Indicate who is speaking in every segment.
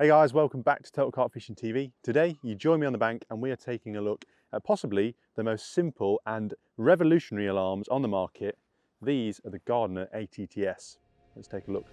Speaker 1: Hey guys, welcome back to Total Carp Fishing TV. Today you join me on the bank and we are taking a look at possibly the most simple and revolutionary alarms on the market. These are the Gardner ATTs. Let's take a look.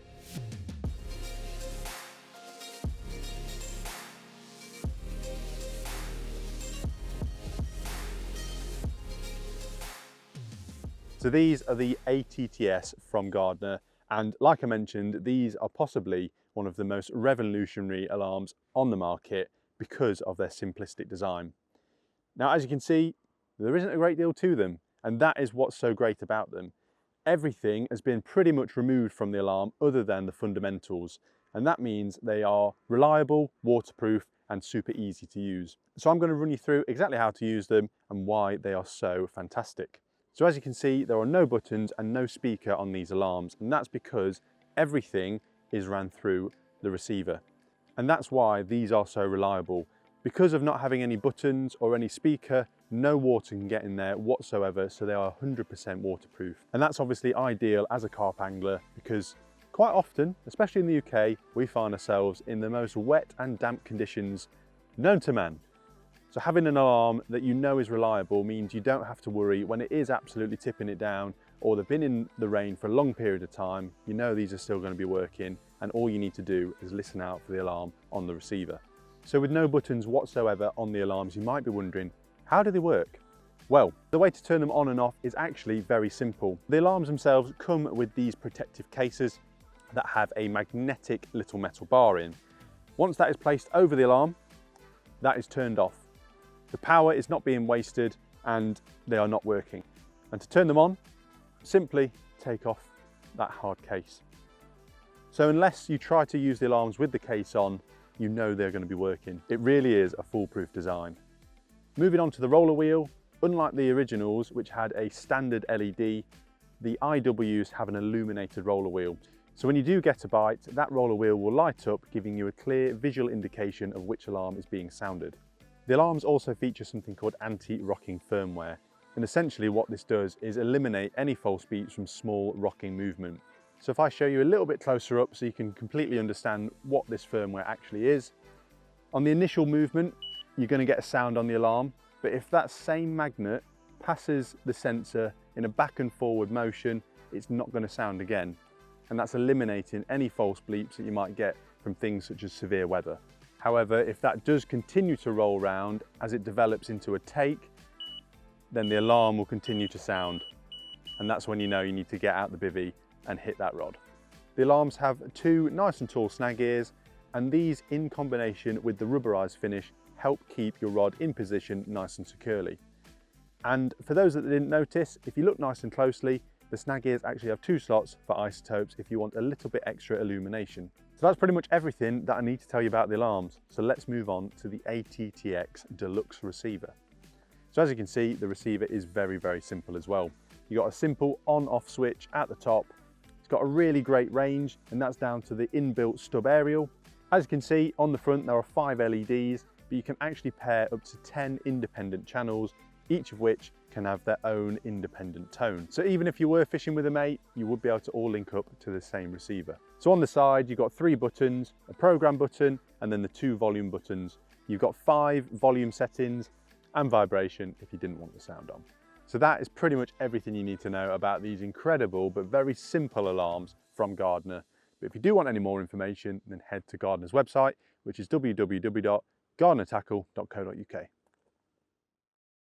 Speaker 1: So these are the ATTs from Gardner, and like I mentioned, these are possibly one of the most revolutionary alarms on the market because of their simplistic design. Now, as you can see, there isn't a great deal to them, and that is what's so great about them. Everything has been pretty much removed from the alarm other than the fundamentals, and that means they are reliable, waterproof, and super easy to use. So I'm going to run you through exactly how to use them and why they are so fantastic. So as you can see, there are no buttons and no speaker on these alarms, and that's because everything is ran through the receiver. And that's why these are so reliable. Because of not having any buttons or any speaker, no water can get in there whatsoever, so they are 100% waterproof. And that's obviously ideal as a carp angler because quite often, especially in the UK, we find ourselves in the most wet and damp conditions known to man. So having an alarm that you know is reliable means you don't have to worry when it is absolutely tipping it down or they've been in the rain for a long period of time. You know these are still going to be working, and all you need to do is listen out for the alarm on the receiver. So with no buttons whatsoever on the alarms, you might be wondering, how do they work? Well, the way to turn them on and off is actually very simple. The alarms themselves come with these protective cases that have a magnetic little metal bar in. Once that is placed over the alarm, that is turned off. The power is not being wasted and they are not working. And to turn them on, simply take off that hard case. So unless you try to use the alarms with the case on, you know they're going to be working. It really is a foolproof design. Moving on to the roller wheel, unlike the originals which had a standard LED, the IWs have an illuminated roller wheel. So when you do get a bite, that roller wheel will light up, giving you a clear visual indication of which alarm is being sounded. The alarms also feature something called anti-rocking firmware, and essentially what this does is eliminate any false beeps from small rocking movement. So if I show you a little bit closer up so you can completely understand what this firmware actually is. On the initial movement, you're going to get a sound on the alarm, but if that same magnet passes the sensor in a back and forward motion, it's not going to sound again. And that's eliminating any false bleeps that you might get from things such as severe weather. However, if that does continue to roll round as it develops into a take, then the alarm will continue to sound. And that's when you know you need to get out the bivvy and hit that rod. The alarms have two nice and tall snag ears, and these in combination with the rubberized finish help keep your rod in position nice and securely. And for those that didn't notice, if you look nice and closely, the snag ears actually have two slots for isotopes if you want a little bit extra illumination. So that's pretty much everything that I need to tell you about the alarms. So let's move on to the ATTx Deluxe receiver. So as you can see, the receiver is very, very simple as well. You've got a simple on-off switch at the top. It's got a really great range, and that's down to the inbuilt stub aerial. As you can see, on the front there are 5 LEDs, but you can actually pair up to 10 independent channels, each of which can have their own independent tone. So even if you were fishing with a mate, you would be able to all link up to the same receiver. So on the side, you've got 3 buttons, a program button, and then the 2 volume buttons. You've got 5 volume settings and vibration if you didn't want the sound on. So that is pretty much everything you need to know about these incredible but very simple alarms from Gardner. But if you do want any more information, then head to Gardner's website, which is www.gardnertackle.co.uk.